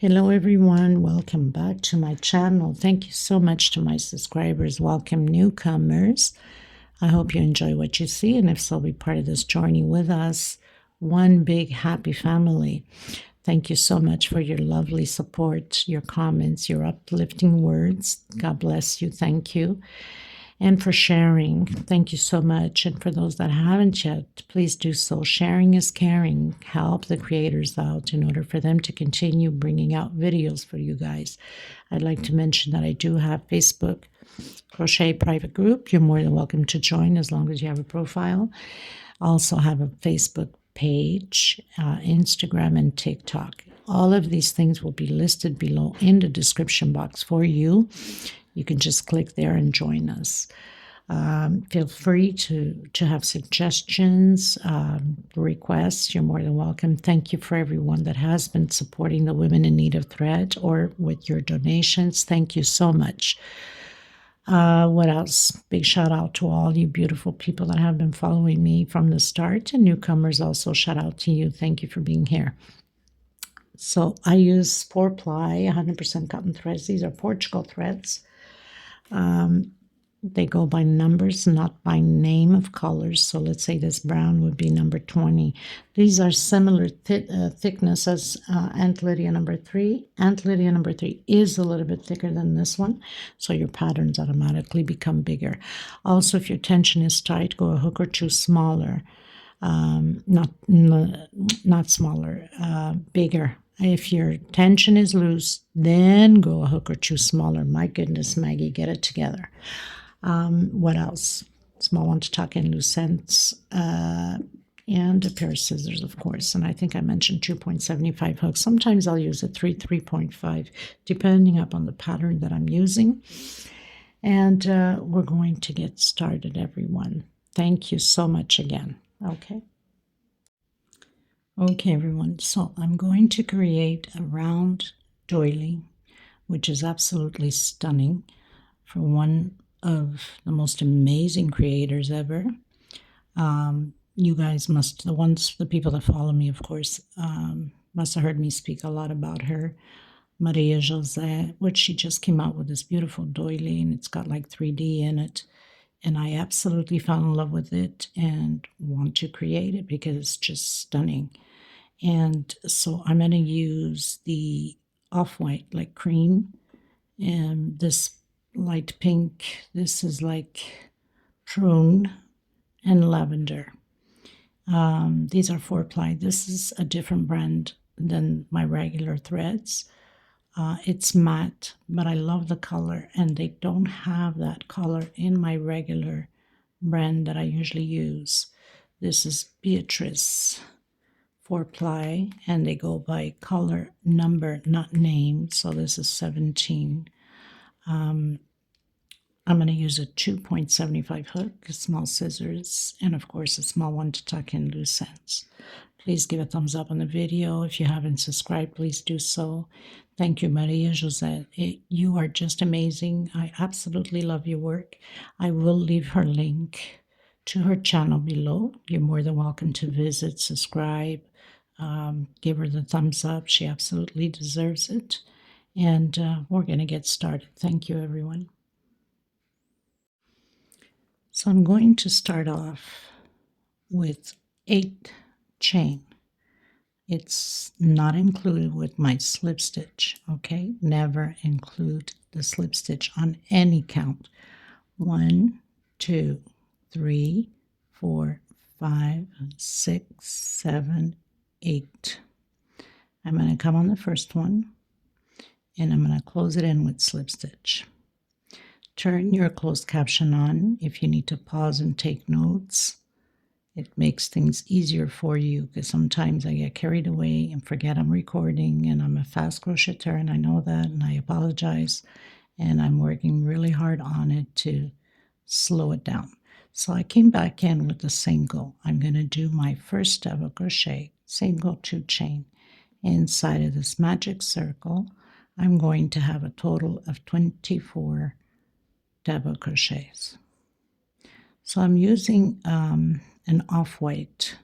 Hello everyone, welcome back to my channel. Thank you so much to my subscribers. Welcome newcomers. I hope you enjoy what you see, and if so, be part of this journey with us. One big happy family. Thank you so much for your lovely support, your comments, your uplifting words. God bless you. Thank you. And for sharing, thank you so much. And for those that haven't yet, please do so. Sharing is caring. Help the creators out in order for them to continue bringing out videos for you guys. I'd like to mention that I do have Facebook Crochet private group. You're more than welcome to join as long as you have a profile. I also have a Facebook page, Instagram, and TikTok. All of these things will be listed below in the description box for you. You can just click there and join us. Feel free to have suggestions, requests. You're more than welcome. Thank you for everyone that has been supporting the Women in Need of Thread or with your donations. Thank you so much. What else? Big shout out to all you beautiful people that have been following me from the start, and newcomers also, shout out to you. Thank you for being here. So I use 4-ply 100% cotton threads. These are Portugal threads. They go by numbers, not by name of colors. So let's say this brown would be number 20. These are similar thickness as Aunt Lydia number 3. Aunt Lydia number 3 is a little bit thicker than this one, so your patterns automatically become bigger. Also, if your tension is tight, go a hook or two smaller. Not smaller, bigger. If your tension is loose, then go a hook or two smaller. My goodness, Maggie, get it together. What else? Small one to tuck in, loose ends, and a pair of scissors, of course. And I think I mentioned 2.75 hooks. Sometimes I'll use a 3.5, depending upon the pattern that I'm using. And we're going to get started, everyone. Thank you so much again. Okay, everyone, so I'm going to create a round doily, which is absolutely stunning, for one of the most amazing creators ever. You guys must, the people that follow me, of course, must have heard me speak a lot about her, Maria José, which she just came out with this beautiful doily, and it's got like 3D in it. And I absolutely fell in love with it and want to create it because it's just stunning. And so I'm going to use the off-white, like cream, and this light pink. This is like prune and lavender. These are 4-ply. This is a different brand than my regular threads. It's matte, but I love the color, and they don't have that color in my regular brand that I usually use. This is Beatrice 4-ply, and they go by color number, not name. So this is 17. I'm going to use a 2.75 hook, small scissors, and of course a small one to tuck in loose ends. Please give a thumbs up on the video. If you haven't subscribed, please do so. Thank you, Maria José. You are just amazing. I absolutely love your work. I will leave her link to her channel below. You're more than welcome to visit, subscribe, give her the thumbs up. She absolutely deserves it. And we're going to get started. Thank you, everyone. So I'm going to start off with 8 chain. It's not included with my slip stitch, okay? Never include the slip stitch on any count. 1, 2, 3, 4, 5, 6, 7, 8. I'm going to come on the first one, and I'm going to close it in with slip stitch. Turn your closed caption on if you need to pause and take notes. It makes things easier for you, because sometimes I get carried away and forget I'm recording, and I'm a fast crocheter, and I know that, and I apologize, and I'm working really hard on it to slow it down. So I came back in with a single. I'm going to do my first double crochet, single 2 chain. Inside of this magic circle, I'm going to have a total of 24 double crochets. So I'm using an off-white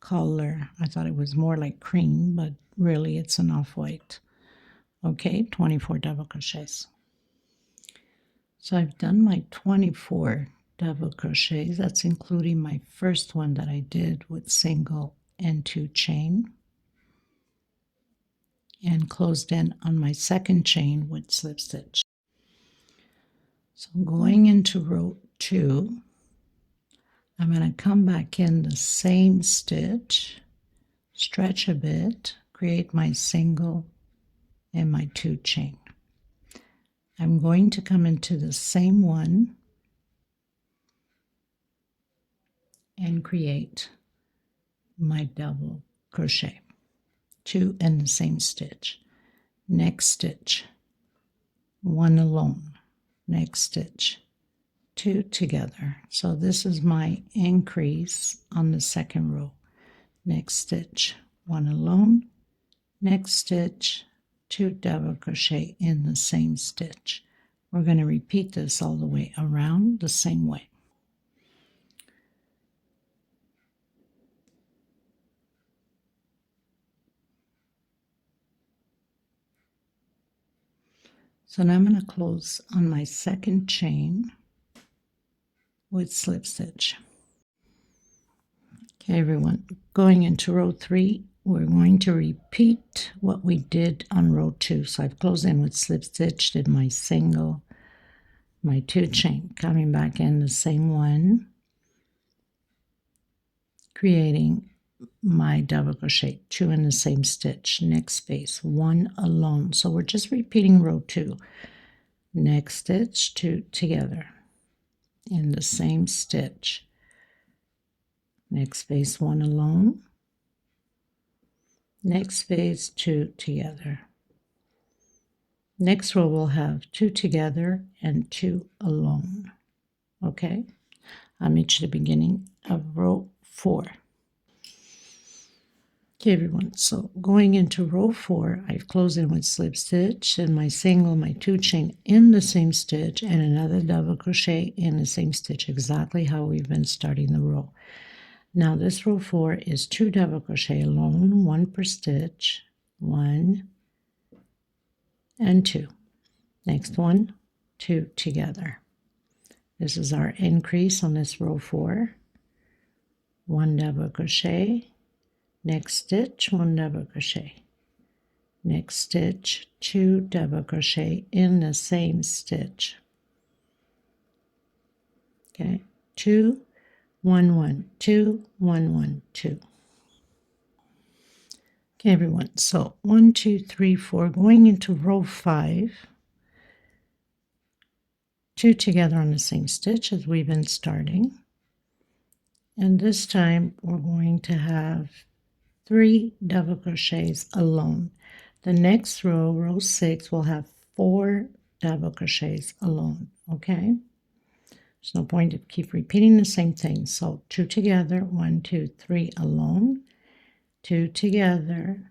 color. I thought it was more like cream, but really it's an off-white. Okay, 24 double crochets. So I've done my 24 double crochets. That's including my first one that I did with single and 2 chain, and closed in on my second chain with slip stitch. So going into row 2, I'm going to come back in the same stitch, stretch a bit, create my single and my 2 chain. I'm going to come into the same one and create my double crochet, 2 in the same stitch. Next stitch, 1 alone. Next stitch, 2 together. So this is my increase on the second row. Next stitch, 1 alone. Next stitch, 2 double crochet in the same stitch. We're going to repeat this all the way around the same way. So now I'm going to close on my second chain with slip stitch. Okay, everyone, going into row 3, we're going to repeat what we did on row 2. So I've closed in with slip stitch, did my single, my 2 chain, coming back in the same one, creating my double crochet, 2 in the same stitch. Next space, 1 alone. So we're just repeating row 2. Next stitch, 2 together in the same stitch. Next space, 1 alone. Next space, 2 together. Next row we'll have 2 together and 2 alone. Okay, I'll meet you at the beginning of row 4. Okay, everyone, so going into row 4, I've closed in with slip stitch and my single, my 2 chain in the same stitch, and another double crochet in the same stitch, exactly how we've been starting the row. Now this row 4 is 2 double crochet alone, 1 per stitch, 1 and 2. Next one, 2 together. This is our increase on this row 4. 1 double crochet, next stitch, 1 double crochet, next stitch, 2 double crochet in the same stitch. Okay, 2, 1, 1, 2, 1, 1, 2. Okay, everyone, so 1, 2, 3, 4, going into row 5, 2 together on the same stitch as we've been starting, and this time we're going to have 3 double crochets alone. The next row, row 6, will have 4 double crochets alone. Okay, there's no point to keep repeating the same thing. So 2 together, 1, 2, 3 alone, 2 together,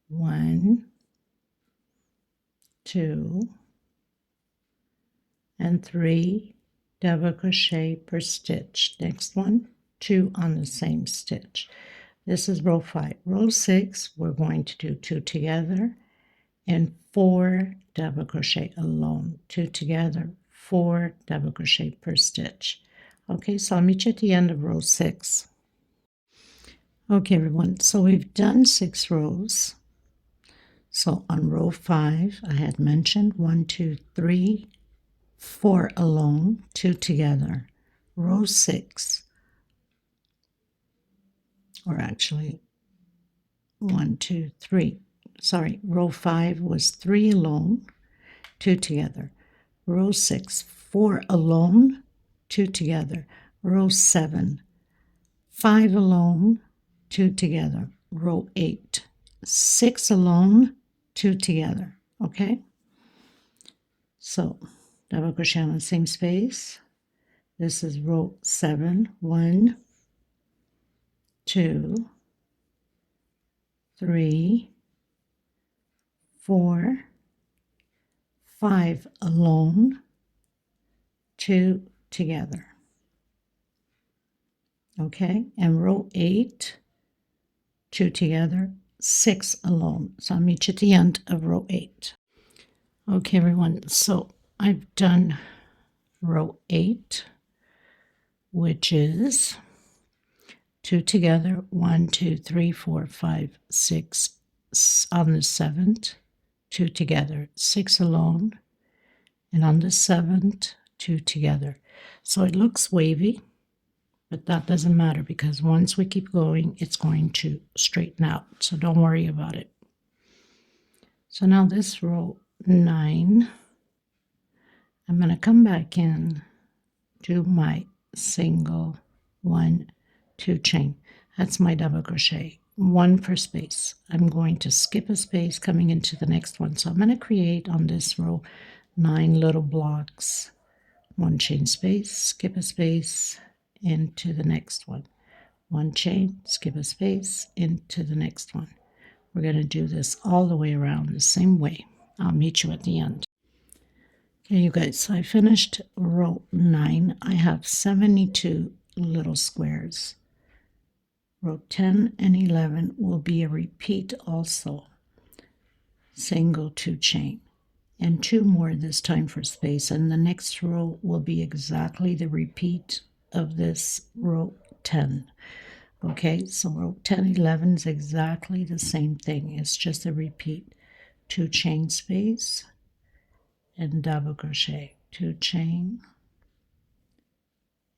1, 2, and 3 double crochet per stitch. Next one, 2 on the same stitch. This is row 5. Row 6, we're going to do 2 together and 4 double crochet alone. 2 together, 4 double crochet per stitch. Okay, so I'll meet you at the end of row 6. Okay, everyone, so we've done 6 rows. So on row 5, I had mentioned 1, 2, 3, 4 alone, 2 together. Row 6, or actually 1, 2, 3. Sorry, row 5 was 3 alone, 2 together. Row 6, 4 alone, 2 together. Row 7, 5 alone, 2 together. Row 8, 6 alone, 2 together. Okay, so double crochet on the same space. This is row 7. 1, 2, 3, 4, 5 alone, 2 together. Okay, and row 8, 2 together, 6 alone. So I'll meet you at the end of row 8. Okay, everyone, so I've done row 8, which is 2 together, 1, 2, 3, 4, 5, 6 on the 7th, 2 together, 6 alone, and on the 7th, 2 together. So it looks wavy, but that doesn't matter because once we keep going, it's going to straighten out. So don't worry about it. So now this row 9, I'm going to come back in, do my single 1, 2 chain. That's my double crochet. 1 per space. I'm going to skip a space coming into the next one. So I'm going to create on this row 9 little blocks. 1 chain space, skip a space into the next one. 1 chain, skip a space into the next one. We're going to do this all the way around the same way. I'll meet you at the end. Okay, you guys, so I finished row 9. I have 72 little squares. Row 10 and 11 will be a repeat also. Single 2 chain. And 2 more this time for space, and the next row will be exactly the repeat of this row 10. Okay, so row 10, 11 is exactly the same thing. It's just a repeat. 2 chain space and double crochet, 2 chain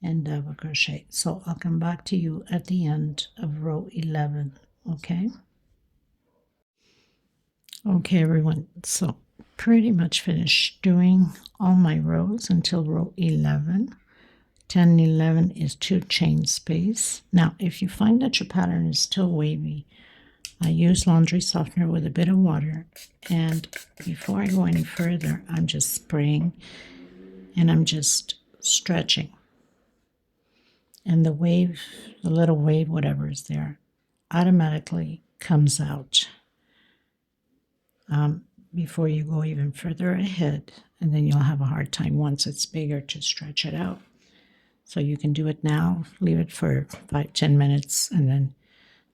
and double crochet. So I'll come back to you at the end of row 11. Okay. Okay, everyone, so pretty much finished doing all my rows until row 11. 10 and 11 is 2 chain space. Now, if you find that your pattern is still wavy, I use laundry softener with a bit of water, and before I go any further, I'm just spraying and I'm just stretching. And the wave, the little wave, whatever is there, automatically comes out. Before you go even further ahead, and then you'll have a hard time once it's bigger to stretch it out. So you can do it now, leave it for 5-10 minutes, and then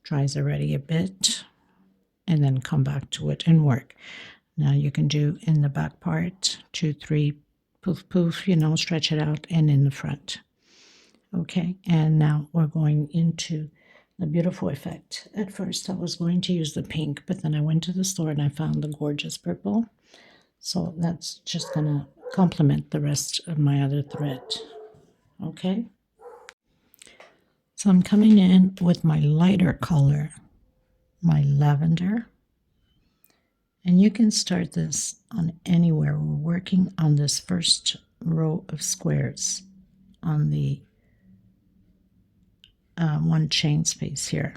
dries already a bit, and then come back to it and work. Now you can do in the back part, 2, 3, poof, poof, stretch it out, and in the front. Okay, and now we're going into the beautiful effect. At first I was going to use the pink, but then I went to the store and I found the gorgeous purple. So that's just gonna complement the rest of my other thread. Okay. So I'm coming in with my lighter color, my lavender. And you can start this on anywhere. We're working on this first row of squares on the 1 chain space here.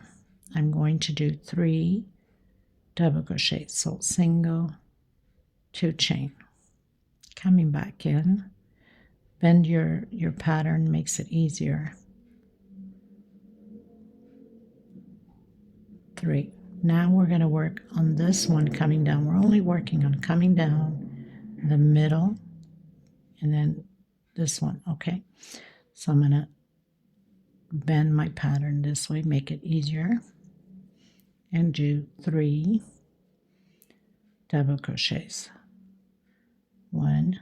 I'm going to do 3 double crochets, so single, 2 chain. Coming back in, bend your pattern, makes it easier. 3. Now we're going to work on this one coming down. We're only working on coming down the middle and then this one. Okay, so I'm going to bend my pattern this way, make it easier, and do 3 double crochets. 1,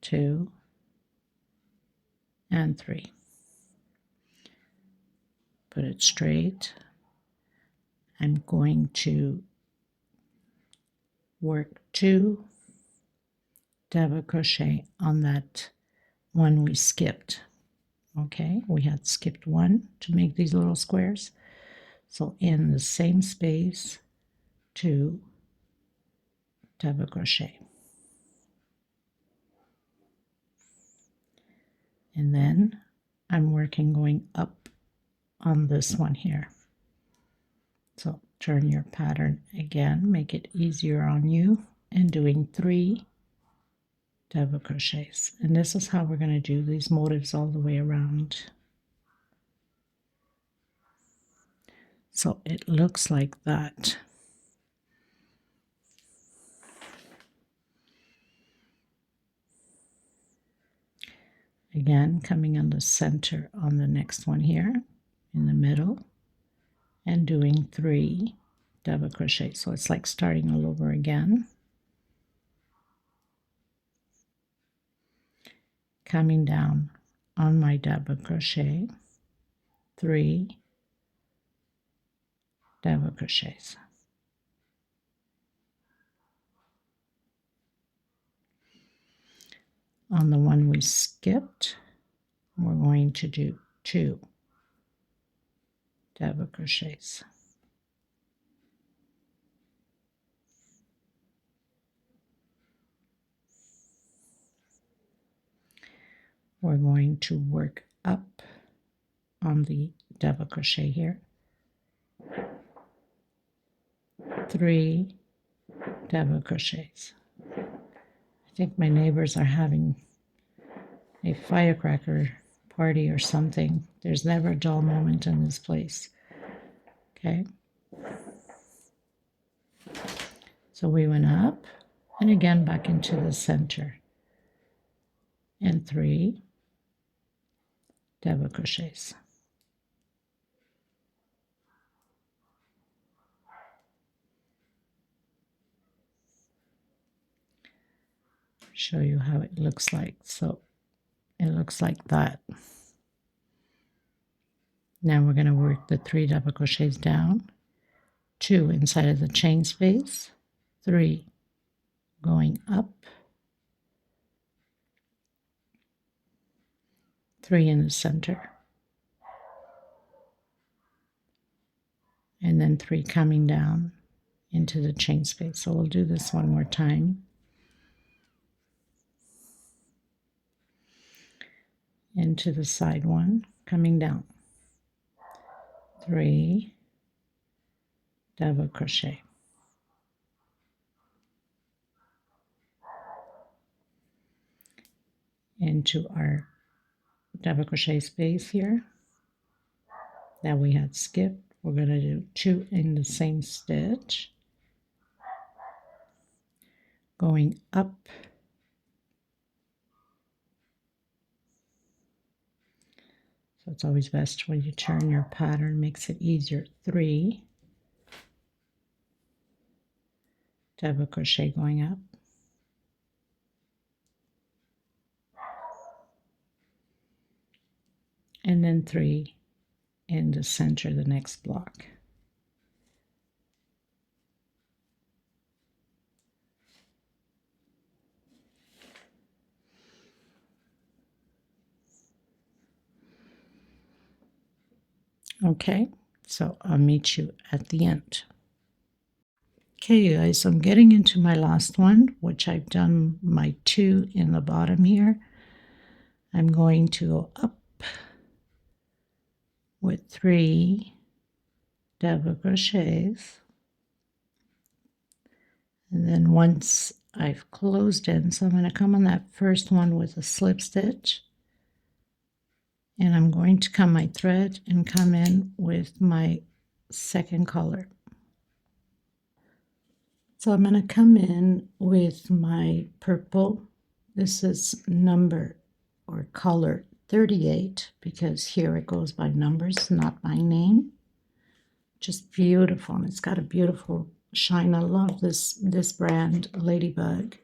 2, and 3. Put it straight. I'm going to work 2 double crochet on that one we skipped. Okay, we had skipped 1 to make these little squares. So in the same space, 2 double crochet. And then I'm working going up on this one here. So turn your pattern again, make it easier on you, and doing 3 double crochets. And this is how we're going to do these motifs all the way around. So it looks like that. Again, coming on the center on the next one here, in the middle, and doing 3 double crochet. So it's like starting all over again. Coming down on my double crochet, 3 double crochets. On the one we skipped, we're going to do 2 double crochets. We're going to work up on the double crochet here, 3 double crochets. I think my neighbors are having a firecracker party or something. There's never a dull moment in this place. Okay. So we went up and again back into the center and 3 double crochets. Show you how it looks like. So it looks like that. Now we're going to work the 3 double crochets down, 2 inside of the chain space, 3 going up, 3 in the center, and then 3 coming down into the chain space. So we'll do this one more time. Into the side one, coming down, 3 double crochet, into our double crochet space here that we had skipped. We're going to do 2 in the same stitch, going up, so it's always best when you turn your pattern, makes it easier, 3 double crochet going up, and then 3 in the center of the next block. Okay, so I'll meet you at the end. Okay, you guys, I'm getting into my last one, which I've done my 2 in the bottom here. I'm going to go up with 3 double crochets, and then once I've closed in, so I'm going to come on that first one with a slip stitch, and I'm going to come my thread and come in with my second color. So I'm going to come in with my purple. This is number or color 38, because here it goes by numbers, not by name. Just beautiful, and it's got a beautiful shine. I love this brand, Ladybug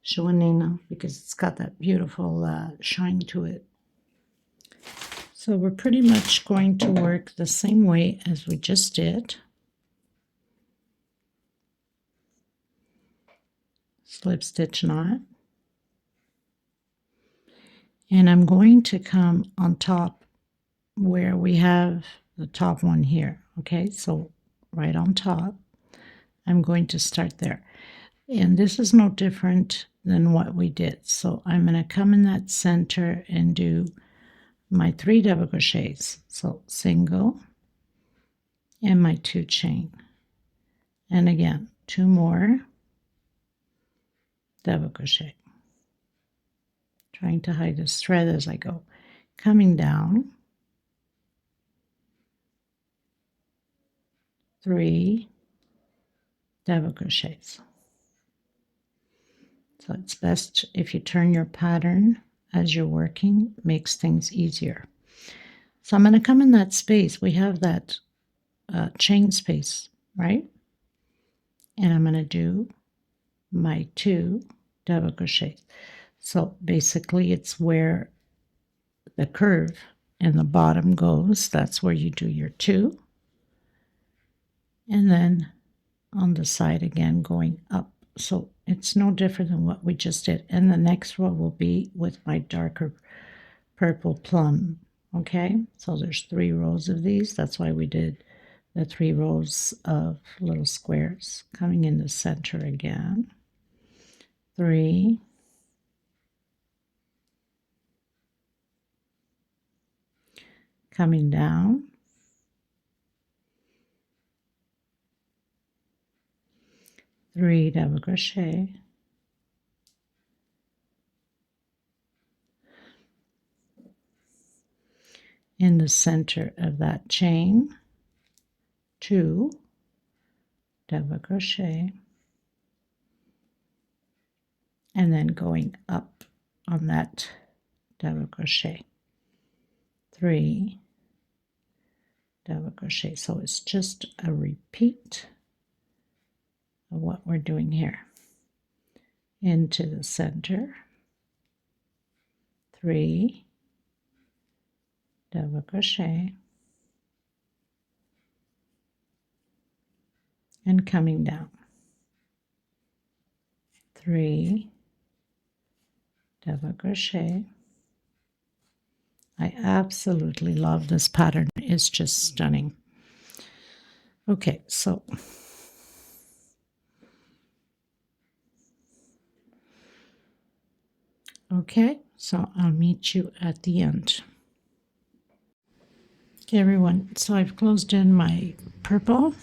Joanina, because it's got that beautiful shine to it. So we're pretty much going to work the same way as we just did. Slip stitch knot. And I'm going to come on top where we have the top one here. Okay, so right on top, I'm going to start there. And this is no different than what we did. So I'm going to come in that center and do my 3 double crochets. So single and my 2 chain. And again, 2 more double crochet. Trying to hide this thread as I go. Coming down, 3 double crochets. So it's best if you turn your pattern as you're working, makes things easier. So I'm going to come in that space. We have that chain space, right? And I'm going to do my 2 double crochets. So basically it's where the curve in the bottom goes. That's where you do your 2. And then on the side again going up. So it's no different than what we just did. And the next row will be with my darker purple plum. Okay, so there's 3 rows of these. That's why we did the 3 rows of little squares. Coming in the center again. 3. Coming down. 3 double crochet. In the center of that chain, 2 double crochet, and then going up on that double crochet, 3 double crochet. So it's just a repeat of what we're doing here. Into the center, 3 double crochet, and coming down, 3 double crochet. I absolutely love this pattern. It's just stunning. Okay, so I'll meet you at the end. Okay, everyone, so I've closed in my purple,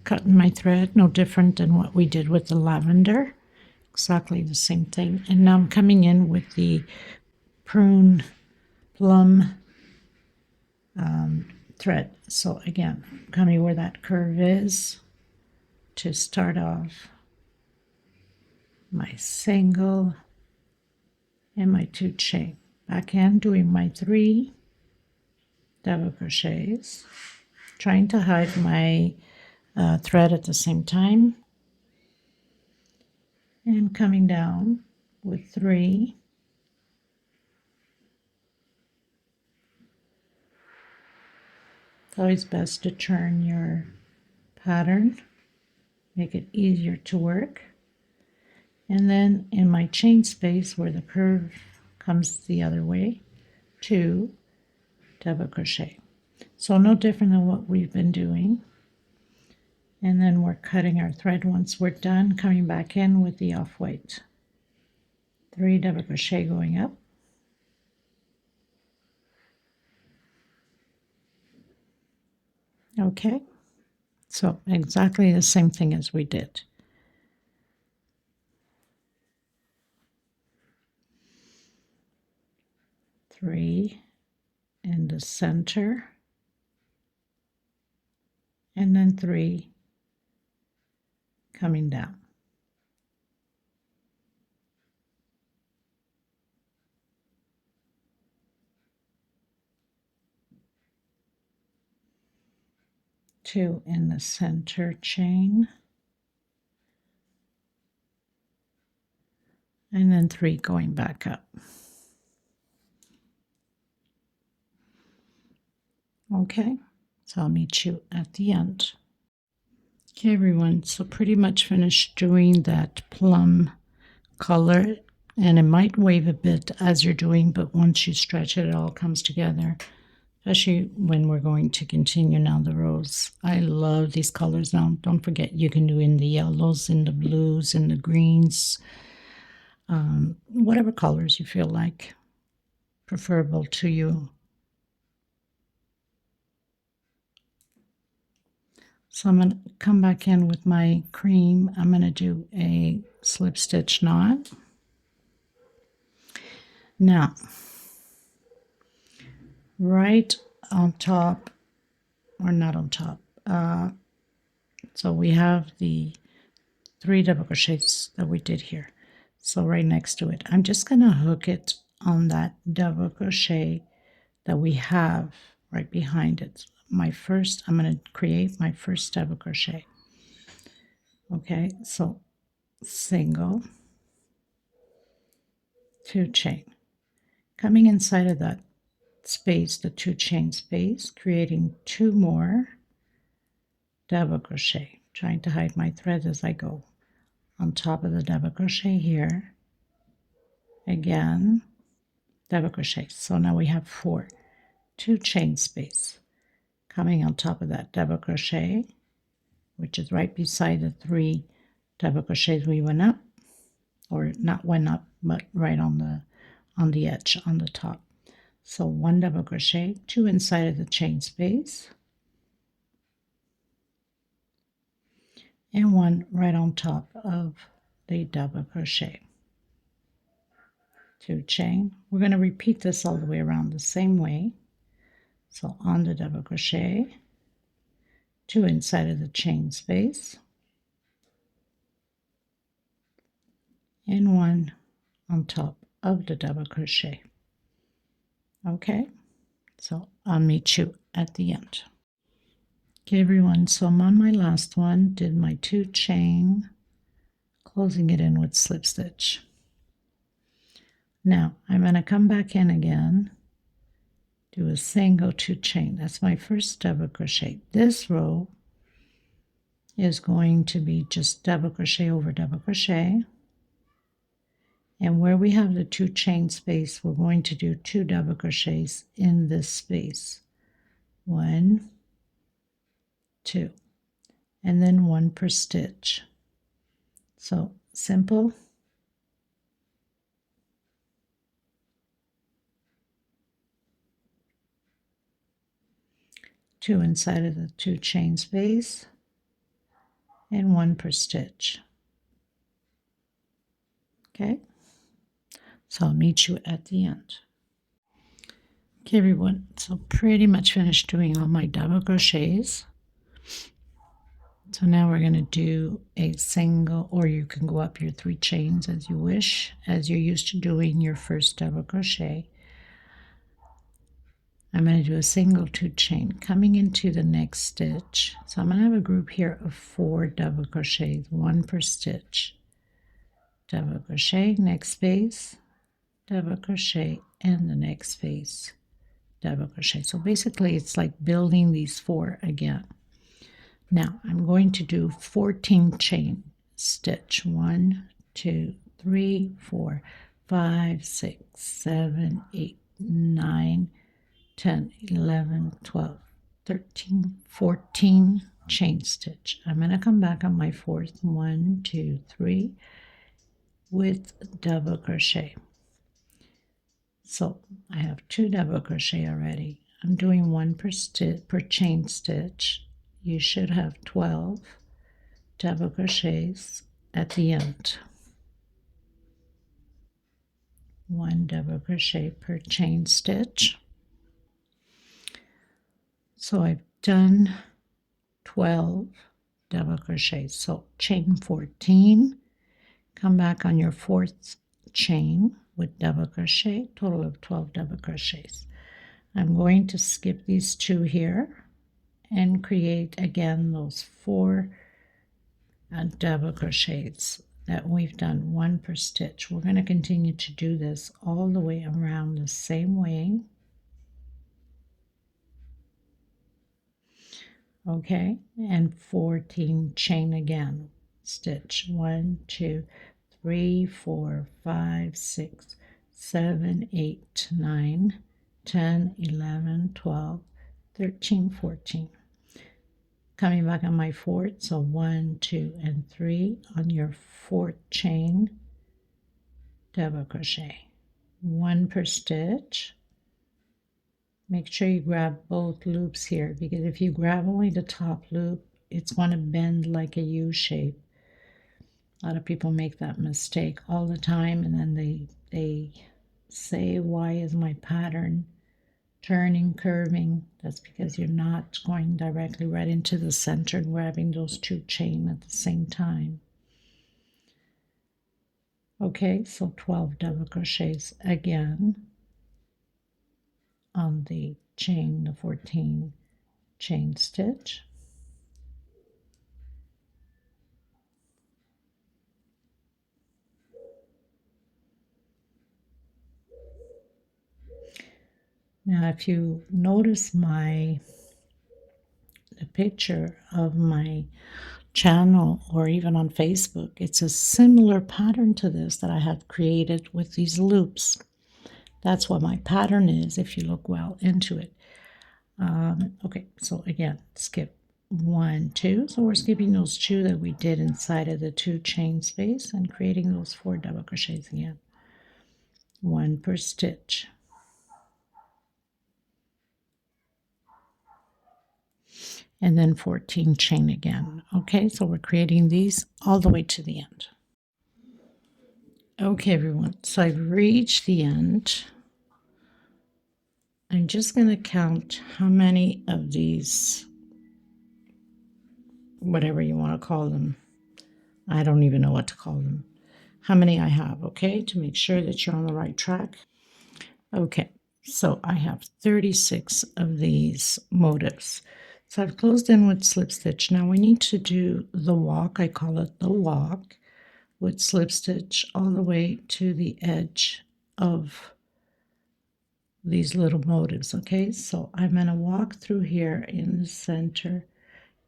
cutting my thread, no different than what we did with the lavender. Exactly the same thing. And now I'm coming in with the plum thread. So again, coming where that curve is to start off my single and my 2 chain. Back in, doing my 3 double crochets, trying to hide my thread at the same time, and coming down with 3 . It's always best to turn your pattern, make it easier to work. And then in my chain space where the curve comes the other way, 2 double crochet. So no different than what we've been doing. And then we're cutting our thread once we're done, coming back in with the off-white. 3 double crochet going up. Okay, so exactly the same thing as we did. Three in the center, and then 3 coming down. Two in the center chain, and then 3 going back up. Okay, so I'll meet you at the end. Okay, everyone, so pretty much finished doing that plum color, and it might wave a bit as you're doing, but once you stretch it, it all comes together, especially when we're going to continue now the rows. I love these colors now. Don't forget, you can do in the yellows, in the blues, in the greens, whatever colors you feel like preferable to you. So I'm going to come back in with my cream. I'm going to do a slip stitch knot. Now, right on top, or not on top, so we have the 3 double crochets that we did here. So right next to it, I'm just going to hook it on that double crochet that we have right behind it. I'm going to create my first double crochet. Okay, so single, 2 chain, coming inside of that space, the 2 chain space, creating 2 more double crochet, trying to hide my thread as I go. On top of the double crochet here, again, double crochet. So now we have 4, 2 chain space, coming on top of that double crochet, which is right beside the 3 double crochets we went up, or not went up, but right on the edge on the top. So 1 double crochet, 2 inside of the chain space, and 1 right on top of the double crochet. 2 chain. We're going to repeat this all the way around the same way. So on the double crochet, 2 inside of the chain space, and 1 on top of the double crochet. Okay, so I'll meet you at the end. Okay, everyone, so I'm on my last one, did my 2 chain, closing it in with slip stitch. Now I'm going to come back in again, do a single 2 chain. That's my first double crochet. This row is going to be just double crochet over double crochet, and where we have the 2 chain space, we're going to do 2 double crochets in this space. 1, 2, and then 1 per stitch. So simple. Two inside of the 2 chain space, and 1 per stitch. Okay, so I'll meet you at the end. Okay, everyone, so pretty much finished doing all my double crochets. So now we're going to do a single, or you can go up your 3 chains as you wish, as you're used to doing your first double crochet. I'm going to do a single 2 chain coming into the next stitch. So I'm going to have a group here of 4 double crochets, 1 per stitch. Double crochet, next space, double crochet, and the next space, double crochet. So basically it's like building these 4 again. Now I'm going to do 14 chain stitch. 1, 2, 3, 4, 5, 6, 7, 8, 9, 10, 11, 12, 13, 14 chain stitch. I'm going to come back on my 4th, 1, 2, 3, with double crochet. So I have 2 double crochet already. I'm doing 1 per chain stitch. You should have 12 double crochets at the end. 1 double crochet per chain stitch. So I've done 12 double crochets. So chain 14, come back on your 4th chain with double crochet, total of 12 double crochets. I'm going to skip these 2 here and create again those 4 double crochets that we've done, 1 per stitch. We're going to continue to do this all the way around the same way. Okay, and 14 chain again. Stitch 1, 2, 3, 4, 5, 6, 7, 8, 9, 10, 11, 12, 13, 14. Coming back on my 4th, so 1, 2, and 3 on your 4th chain, double crochet, 1 per stitch. Make sure you grab both loops here, because if you grab only the top loop, it's going to bend like a U shape. A lot of people make that mistake all the time, and then they say, why is my pattern turning, curving? That's because you're not going directly right into the center and grabbing those 2 chain at the same time. Okay, so 12 double crochets again on the chain, the 14 chain stitch, now if you notice the picture of my channel or even on Facebook, it's a similar pattern to this that I have created with these loops. That's what my pattern is if you look well into it. Okay, so again, skip 1, 2. So we're skipping those 2 that we did inside of the 2 chain space and creating those 4 double crochets again. 1 per stitch. And then 14 chain again. Okay, so we're creating these all the way to the end. Okay, everyone, so I've reached the end. I'm just going to count how many of these, whatever you want to call them, I don't even know what to call them, how many I have, okay, to make sure that you're on the right track. Okay, so I have 36 of these motifs. So I've closed in with slip stitch. Now we need to do the walk. I call it the walk with slip stitch all the way to the edge of these little motifs. Okay, so I'm going to walk through here in the center,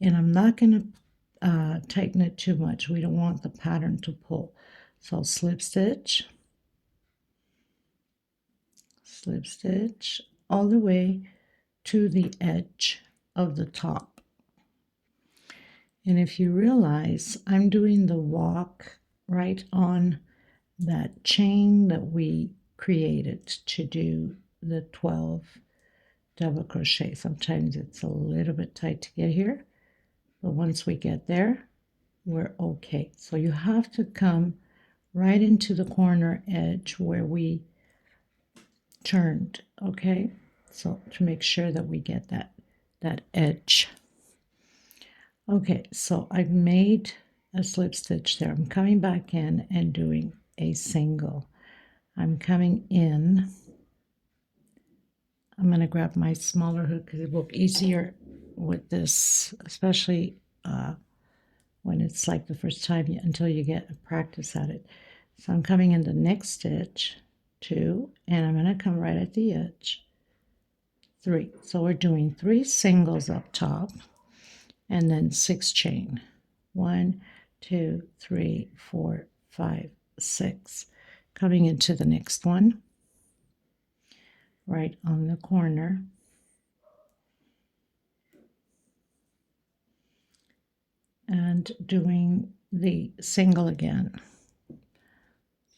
and I'm not going to tighten it too much. We don't want the pattern to pull. So slip stitch all the way to the edge of the top. And if you realize, I'm doing the walk right on that chain that we created to do the 12 double crochet. Sometimes it's a little bit tight to get here, but once we get there, we're okay. So you have to come right into the corner edge where we turned, okay? So to make sure that we get that edge. Okay, so I've made a slip stitch there. I'm coming back in and doing a single. I'm coming in. I'm going to grab my smaller hook because it will be easier with this, especially when it's like the first time until you get a practice at it. So I'm coming in the next stitch, 2, and I'm going to come right at the edge, 3. So we're doing 3 singles up top and then 6 chain. 1, 2, 3, 4, 5, 6. Coming into the next one, right on the corner. And doing the single again.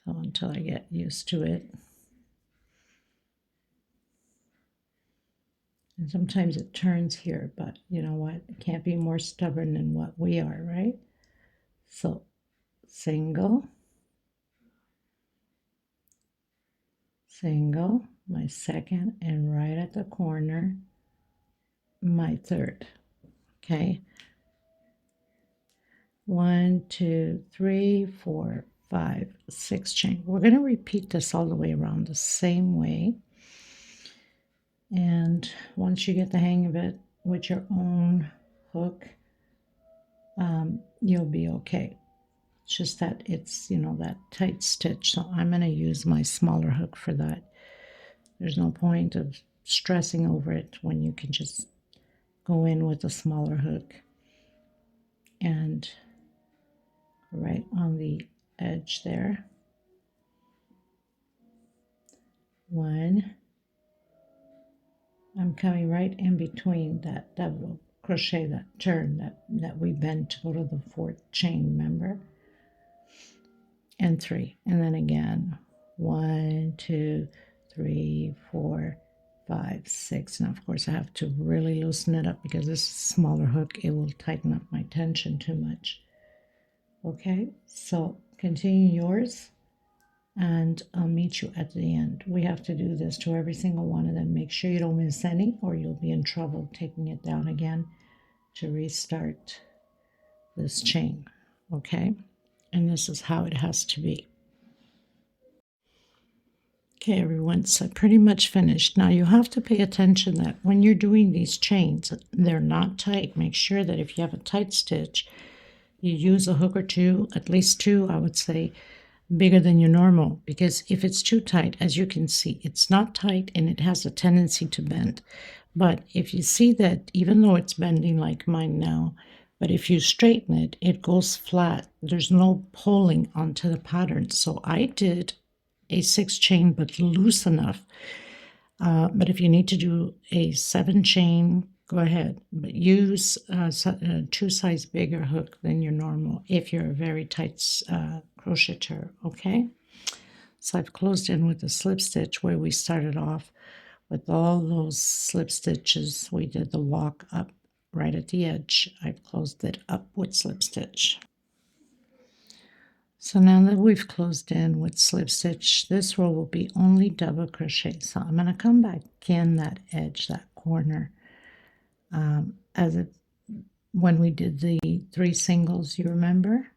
So until I get used to it. And sometimes it turns here, but you know what? It can't be more stubborn than what we are, right? So single, single, my second, and right at the corner, my third. Okay. 1, 2, 3, 4, 5, 6 chain. We're going to repeat this all the way around the same way. And once you get the hang of it with your own hook, you'll be okay. It's just that it's, you know, that tight stitch. So I'm going to use my smaller hook for that. There's no point of stressing over it when you can just go in with a smaller hook. And right on the edge there. 1. I'm coming right in between that double crochet, that turn that we bend to go to the 4th chain, remember? And 3. And then again, 1, 2, 3, 4, 5, 6. Now, of course, I have to really loosen it up because this smaller hook, it will tighten up my tension too much. Okay, so continue yours, and I'll meet you at the end. We have to do this to every single one of them. Make sure you don't miss any, or you'll be in trouble taking it down again to restart this chain. Okay, and this is how it has to be. Okay, everyone, so pretty much finished. Now you have to pay attention that when you're doing these chains, they're not tight. Make sure that if you have a tight stitch, you use a hook or two, at least two, I would say, bigger than your normal, because if it's too tight, as you can see, it's not tight and it has a tendency to bend. But if you see that, even though it's bending like mine now, but if you straighten it, it goes flat. There's no pulling onto the pattern. So I did a 6 chain, but loose enough. But if you need to do a 7 chain, go ahead. But use a 2 size bigger hook than your normal if you're a very tight crocheter, okay? So I've closed in with a slip stitch where we started off with all those slip stitches. We did the walk up right at the edge. I've closed it up with slip stitch. So now that we've closed in with slip stitch, this row will be only double crochet. So I'm going to come back in that edge, that corner, when we did the 3 singles, you remember?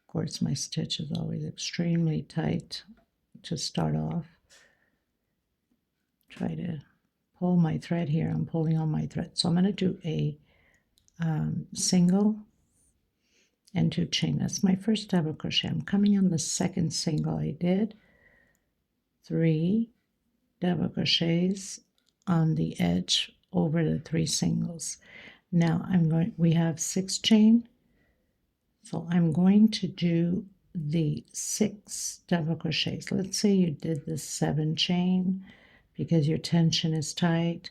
Of course, my stitch is always extremely tight to start off. Try to pull my thread here. I'm pulling on my thread. So I'm going to do a single and 2 chain. That's my first double crochet. I'm coming on the second single I did. 3 double crochets on the edge over the 3 singles. Now we have 6 chain. So I'm going to do the 6 double crochets. Let's say you did the 7 chain because your tension is tight.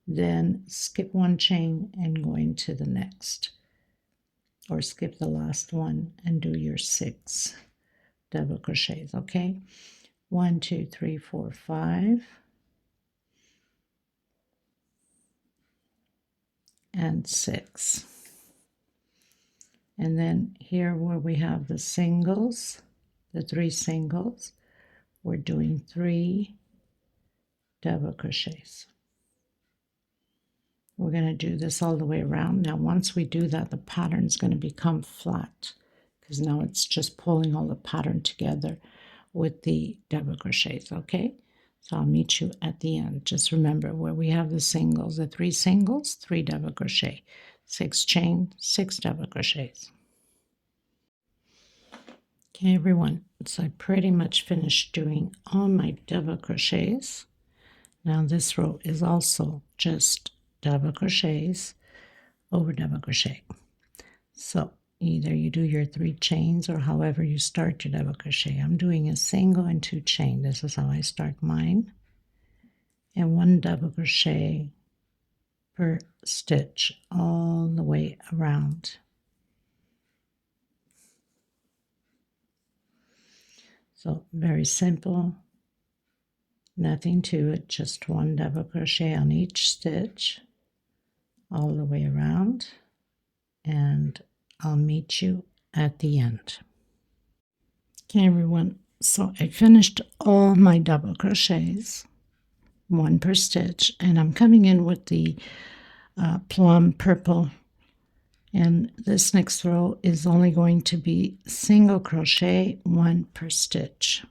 Then skip 1 chain and go into the next. Or skip the last one and do your 6 double crochets, okay? 1, 2, 3, 4, 5. And 6. And then here where we have the singles, the 3 singles, we're doing 3 double crochets. We're going to do this all the way around. Now once we do that, the pattern is going to become flat because now it's just pulling all the pattern together with the double crochets, okay? So I'll meet you at the end. Just remember where we have the singles, the 3 singles, 3 double crochet, 6 chain, 6 double crochets. Okay, everyone, so I pretty much finished doing all my double crochets. Now this row is also just double crochets over double crochet. So either you do your 3 chains or however you start your double crochet. I'm doing a single and 2 chain. This is how I start mine. And 1 double crochet per stitch all the way around. So very simple, nothing to it, just 1 double crochet on each stitch all the way around, and I'll meet you at the end. Okay, everyone, so I finished all my double crochets, 1 per stitch, and I'm coming in with the plum purple, and this next row is only going to be single crochet 1 per stitch.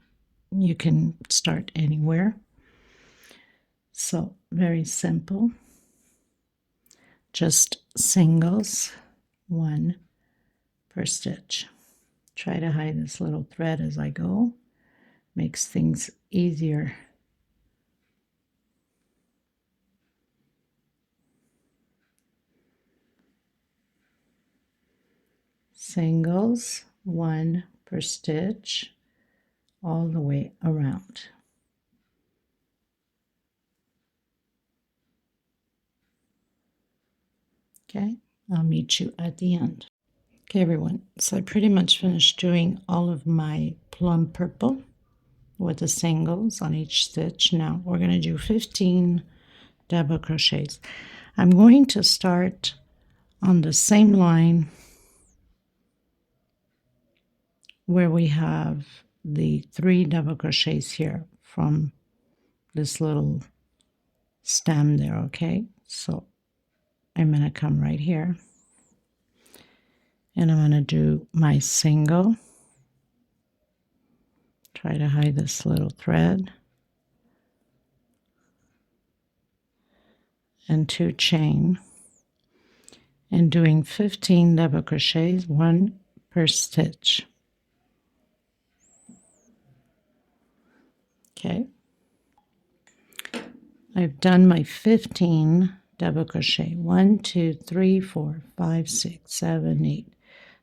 You can start anywhere. So very simple, just singles 1 per stitch. Try to hide this little thread as I go, makes things easier. Singles 1 per stitch all the way around. Okay, I'll meet you at the end. Okay, everyone, so I pretty much finished doing all of my plum purple with the singles on each stitch. Now we're going to do 15 double crochets. I'm going to start on the same line where we have the 3 double crochets here from this little stem there, okay? So I'm going to come right here and I'm going to do my single, Try to hide this little thread. And 2 chain. And doing 15 double crochets, 1 per stitch. Okay. I've done my 15 double crochet. 1, 2, 3, 4, 5, 6, 7, 8,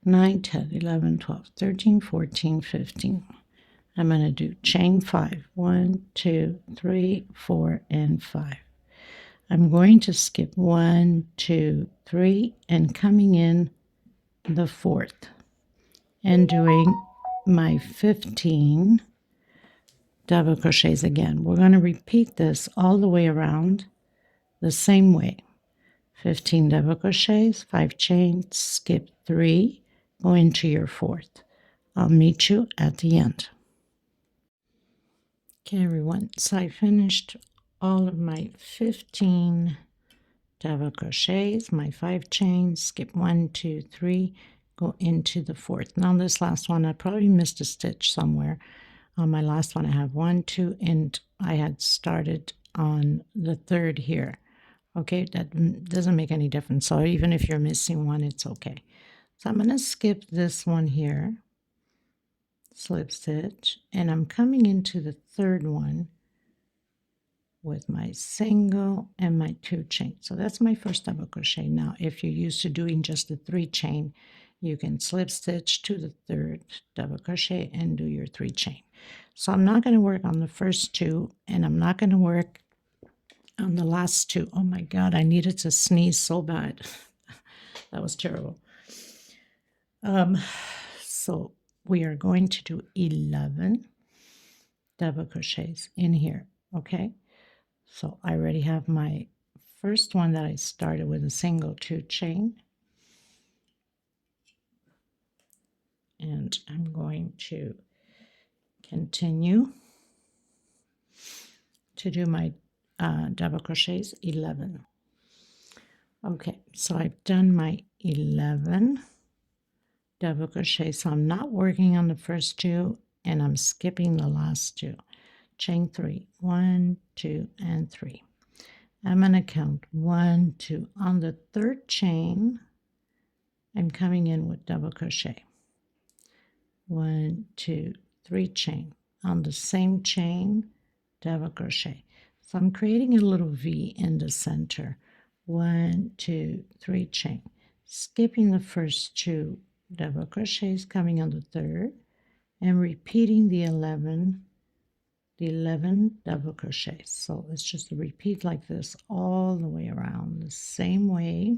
9, 10, 11, 12, 13, 14, 15. I'm going to do chain 5. 1, 2, 3, 4, and 5. I'm going to skip 1, 2, 3, and coming in the 4th and doing my 15 double crochets again. We're going to repeat this all the way around the same way. 15 double crochets, 5 chains, skip 3, go into your 4th. I'll meet you at the end. Okay, everyone, so I finished all of my 15 double crochets, my 5 chains, skip 1, 2, 3, go into the 4th. Now this last one, I probably missed a stitch somewhere. On my last one, I have 1, 2, and I had started on the 3rd here. Okay, that doesn't make any difference. So even if you're missing one, it's okay. So I'm going to skip this one here, slip stitch, and I'm coming into the 3rd one with my single and my 2 chain. So that's my first double crochet. Now, if you're used to doing just the 3 chain, you can slip stitch to the 3rd double crochet and do your 3 chain. So I'm not going to work on the first 2, and I'm not going to work on the last 2. Oh my God, I needed to sneeze so bad. That was terrible. So we are going to do 11 double crochets in here, okay? So I already have my first one that I started with a single 2 chain. And I'm going to continue to do my double crochets 11. Okay, so I've done my 11 double crochets. So I'm not working on the first 2 and I'm skipping the last 2. Chain 3, 1, 2, and 3. I'm going to count 1, 2. On the 3rd chain, I'm coming in with double crochet. 1, 2, 3 chain. On the same chain, double crochet. So I'm creating a little V in the center. 1, 2, 3 chain. Skipping the first 2 double crochets, coming on the 3rd, and repeating the 11 double crochets. So it's just a repeat like this all the way around the same way.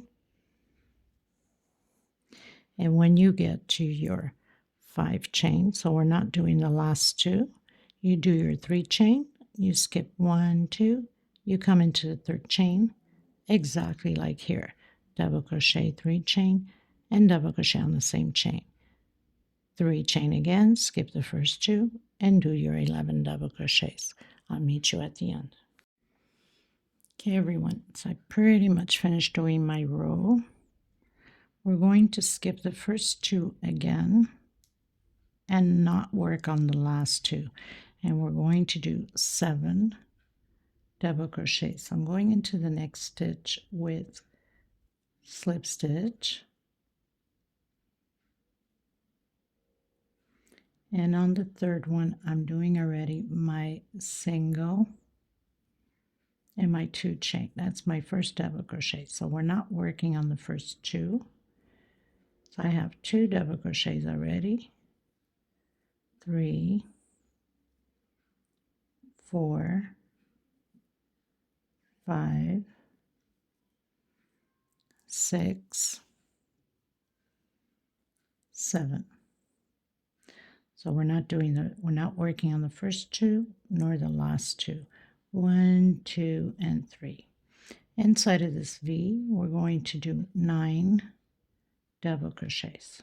And when you get to your 5 chain, so we're not doing the last 2, you do your 3 chain, you skip 1, 2, you come into the 3rd chain, exactly like here. Double crochet, 3 chain, and double crochet on the same chain. 3 chain again, skip the first 2, and do your 11 double crochets. I'll meet you at the end. Okay, everyone, so I pretty much finished doing my row. We're going to skip the first 2 again and not work on the last 2. And we're going to do 7 double crochets. So I'm going into the next stitch with slip stitch. And on the 3rd one, I'm doing already my single and my 2 chain. That's my first double crochet. So we're not working on the first 2. So I have 2 double crochets already. 3, 4, 5, 6, 7. So we're not working on the first 2 nor the last 2. 1, 2, and 3. Inside of this V, we're going to do 9 double crochets.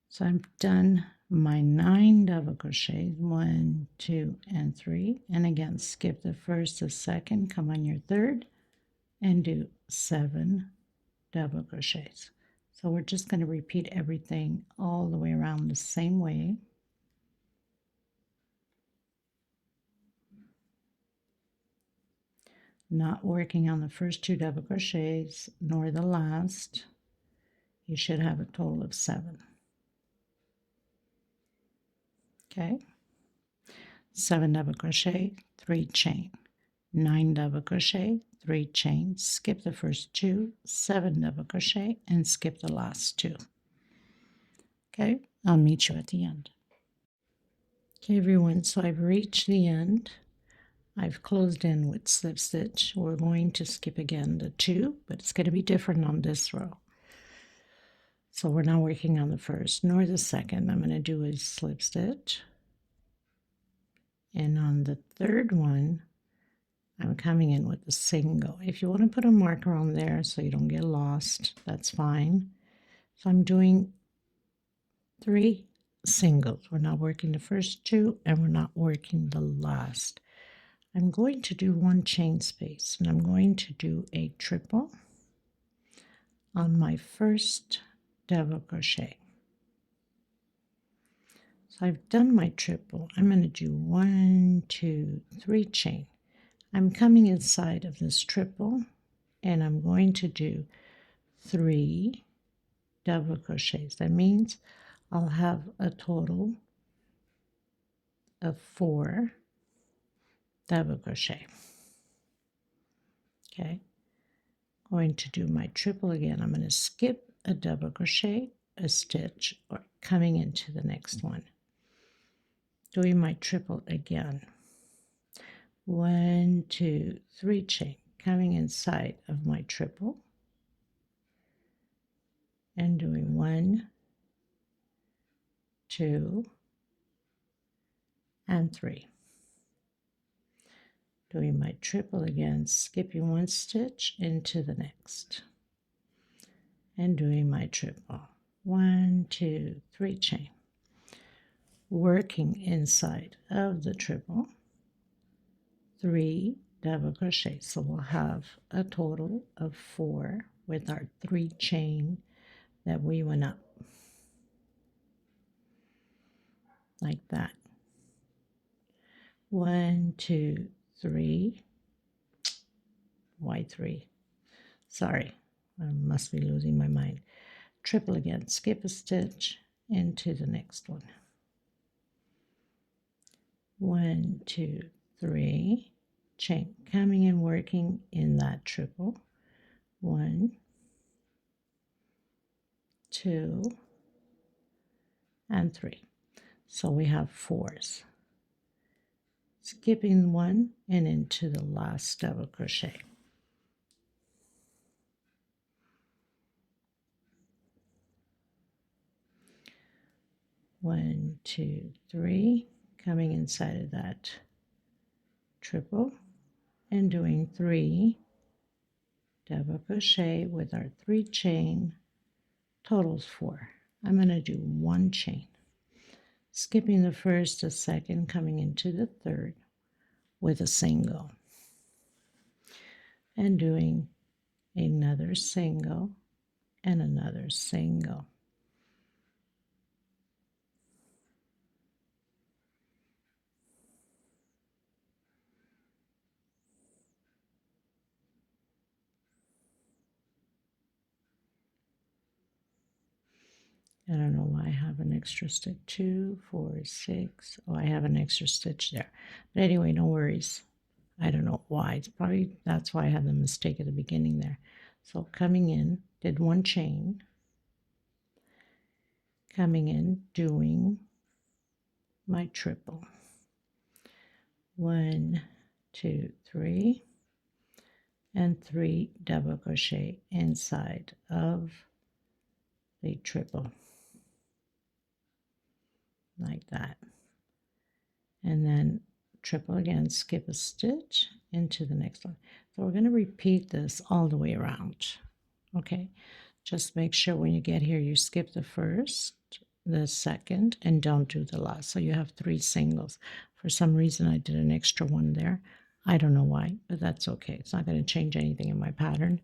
So I've done my 9 double crochets, 1, 2, and 3. And again, skip the first, the second, come on your 3rd, and do 7 double crochets. So we're just going to repeat everything all the way around the same way. Not working on the first 2 double crochets nor the last. You should have a total of 7. Okay, 7 double crochet, 3 chain, 9 double crochet, 3 chain, skip the first 2, 7 double crochet, and skip the last 2. Okay, I'll meet you at the end. Okay, everyone, so I've reached the end. I've closed in with slip stitch. We're going to skip again the 2, but it's going to be different on this row. So we're not working on the first nor the second. I'm going to do a slip stitch. And on the third one, I'm coming in with a single. If you want to put a marker on there so you don't get lost, that's fine. So I'm doing 3 singles. We're not working the first 2 and we're not working the last. I'm going to do 1 chain space and I'm going to do a triple on my first double crochet. So I've done my triple. I'm going to do 1, 2, 3 chain. I'm coming inside of this triple and I'm going to do 3 double crochets. That means I'll have a total of 4 double crochet. Okay, going to do my triple again. I'm going to skip a double crochet, a stitch, or coming into the next one. Doing my triple again. 1, 2, 3 chain, coming inside of my triple and doing 1, 2, and 3. Doing my triple again, skipping 1 stitch into the next and doing my triple. 1, 2, 3 chain. Working inside of the triple, 3 double crochet. So we'll have a total of 4 with our 3 chain that we went up. Like that. 1, 2, 3. Why 3? Sorry, I must be losing my mind. Triple again, skip a stitch into the next one. 1, 2, 3, chain, coming and working in that triple. 1, 2, and 3. So we have 4s. Skipping 1 and into the last double crochet. One, 2, 3, coming inside of that triple and doing 3 double crochet with our 3 chain, totals 4. I'm going to do 1 chain, skipping the first, the second, coming into the third with a single and doing another single and another single. I don't know why I have an extra stitch. 2, 4, 6. Oh, I have an extra stitch there. But anyway, no worries. I don't know why. It's probably that's why I had the mistake at the beginning there. So coming in, did 1 chain. Coming in, doing my triple. 1, 2, 3, and 3 double crochet inside of the triple. Like that. And then triple again, skip a stitch into the next one. So we're going to repeat this all the way around. Okay, just make sure when you get here you skip the first, the second, and don't do the last. So you have 3 singles. For some reason I did an extra one there. I don't know why, but that's okay. It's not going to change anything in my pattern.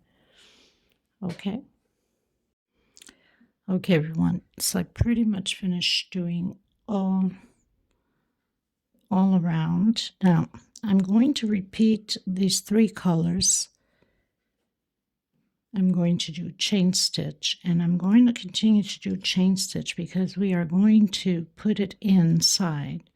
Okay. Okay, everyone, so I pretty much finished doing all around. Now, I'm going to repeat these 3 colors. I'm going to do chain stitch, and I'm going to continue to do chain stitch because we are going to put it inside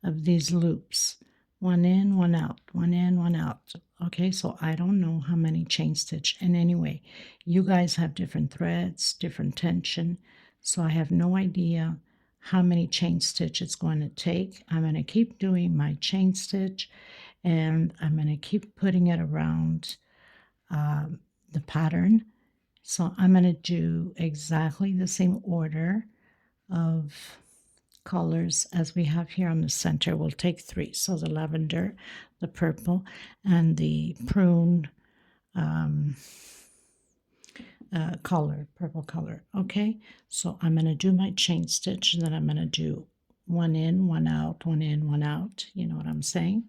of these loops. One in, one out, one in, one out. Okay, so I don't know how many chain stitch. And anyway, you guys have different threads, different tension, so I have no idea how many chain stitch it's going to take. I'm going to keep doing my chain stitch, and I'm going to keep putting it around the pattern. So I'm going to do exactly the same order of colors as we have here on the center. We'll take 3. So the lavender, the purple, and the prune color, purple color. Okay, so I'm going to do my chain stitch, and then I'm going to do one in, one out, one in, one out. You know what I'm saying?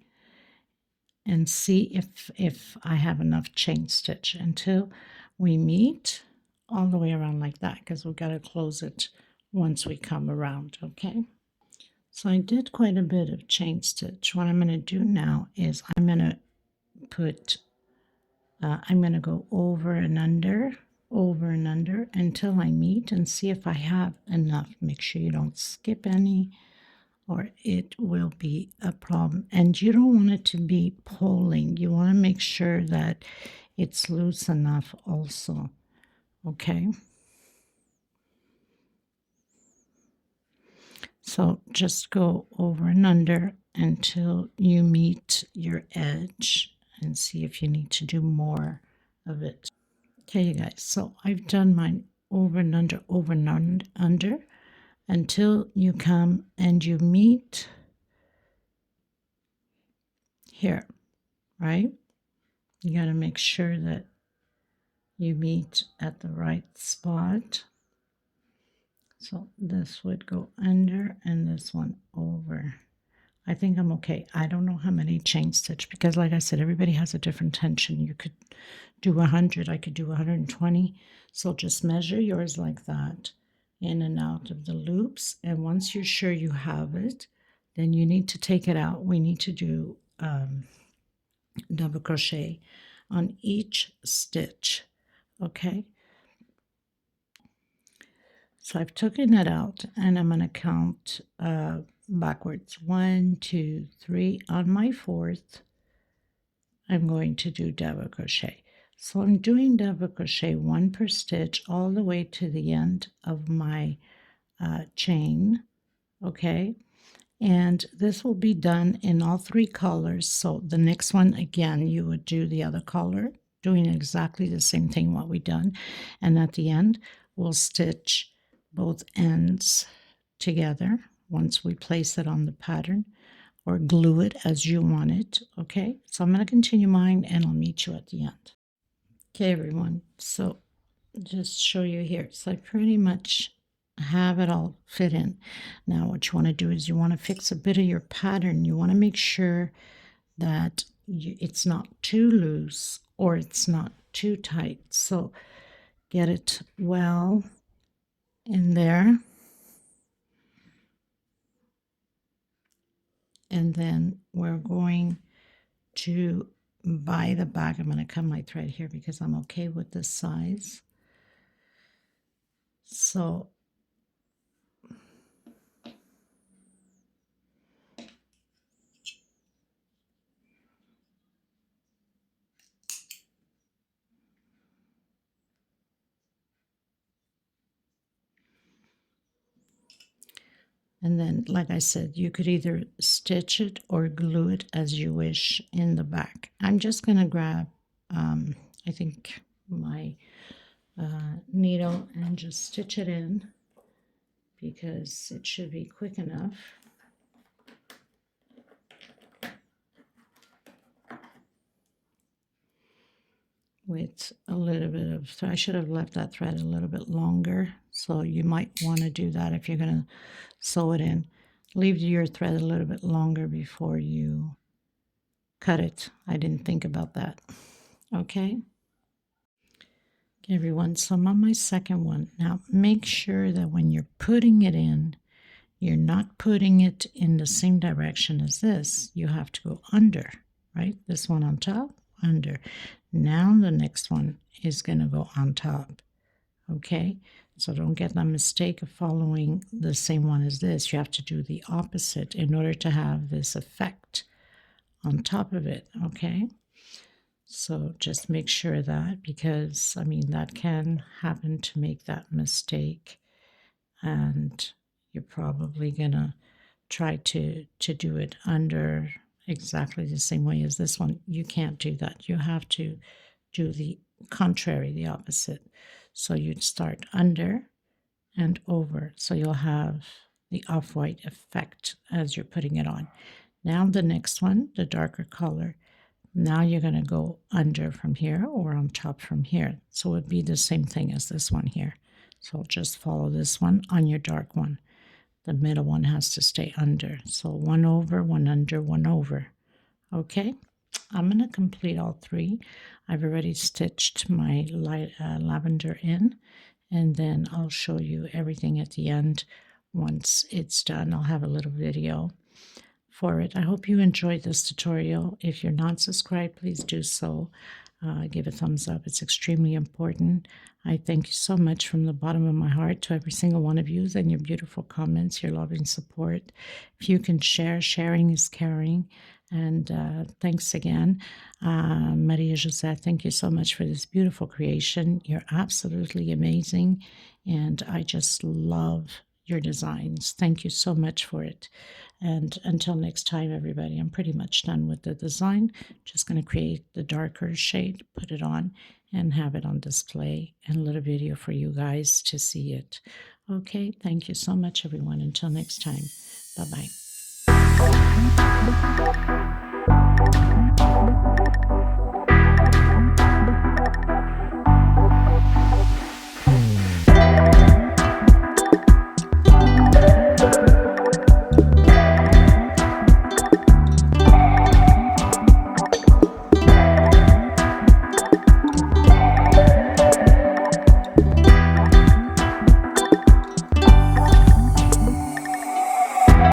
And see if I have enough chain stitch until we meet all the way around like that, because we've got to close it once we come around. Okay, so I did quite a bit of chain stitch. What I'm going to do now is I'm going to put I'm going to go over and under until I meet, and see if I have enough. Make sure you don't skip any, or it will be a problem. And you don't want it to be pulling. You want to make sure that it's loose enough also. Okay. So just go over and under until you meet your edge, and see if you need to do more of it. Okay, you guys, so I've done mine over and under until you come and you meet here, right? You got to make sure that you meet at the right spot. So this would go under and this one over. I think I'm okay. I don't know how many chain stitch, because like I said, everybody has a different tension. You could do 100, I could do 120. So just measure yours like that, in and out of the loops. And once you're sure you have it, then you need to take it out. We need to do double crochet on each stitch. Okay, so I've taken it out, and I'm going to count backwards. 1, 2, 3. On my 4th, I'm going to do double crochet. So I'm doing double crochet 1 per stitch all the way to the end of my chain. Okay, and this will be done in all 3 colors. So the next one, again, you would do the other color, doing exactly the same thing what we done, and at the end we'll stitch both ends together once we place it on the pattern, or glue it as you want it. Okay, so I'm going to continue mine, and I'll meet you at the end. Okay, everyone, so just show you here. So I pretty much have it all fit in. Now what you want to do is you want to fix a bit of your pattern. You want to make sure that it's not too loose or it's not too tight. So get it well in there, and then we're going to buy the back. I'm going to cut my thread here because I'm okay with this size. So and then, like I said, you could either stitch it or glue it as you wish in the back. I'm just going to grab, I think, my needle and just stitch it in, because it should be quick enough. With a little bit of thread. I should have left that thread a little bit longer, so you might want to do that if you're going to sew it in. Leave your thread a little bit longer before you cut it. I didn't think about that. Okay. everyone, so I'm on my second one. Now make sure that when you're putting it in, you're not putting it in the same direction as this. You have to go under, right? This one on top, under. Now the next one is going to go on top, okay? So don't get the mistake of following the same one as this. You have to do the opposite in order to have this effect on top of it, okay? So just make sure that, because I mean that can happen to make that mistake, and you're probably gonna try to do it under exactly the same way as this one. You can't do that. You have to do the contrary, the opposite. So you'd start under and over, so you'll have the off-white effect as you're putting it on. Now the next one, the darker color, now you're going to go under from here or on top from here. So it would be the same thing as this one here. So just follow this one on your dark one. The middle one has to stay under. So one over, one under, one over. Okay, I'm going to complete all three. I've already stitched my lavender in, and then I'll show you everything at the end. Once it's done, I'll have a little video for it. I hope you enjoyed this tutorial. If you're not subscribed, please do so. Give a thumbs up. It's extremely important. I thank you so much from the bottom of my heart to every single one of you and your beautiful comments, your loving support. If you can share, sharing is caring. And thanks again. Maria José, thank you so much for this beautiful creation. You're absolutely amazing, and I just love your designs. Thank you so much for it. And until next time, everybody, I'm pretty much done with the design. Just going to create the darker shade, put it on, and have it on display, and a little video for you guys to see it. Okay, thank you so much, everyone. Until next time, bye-bye.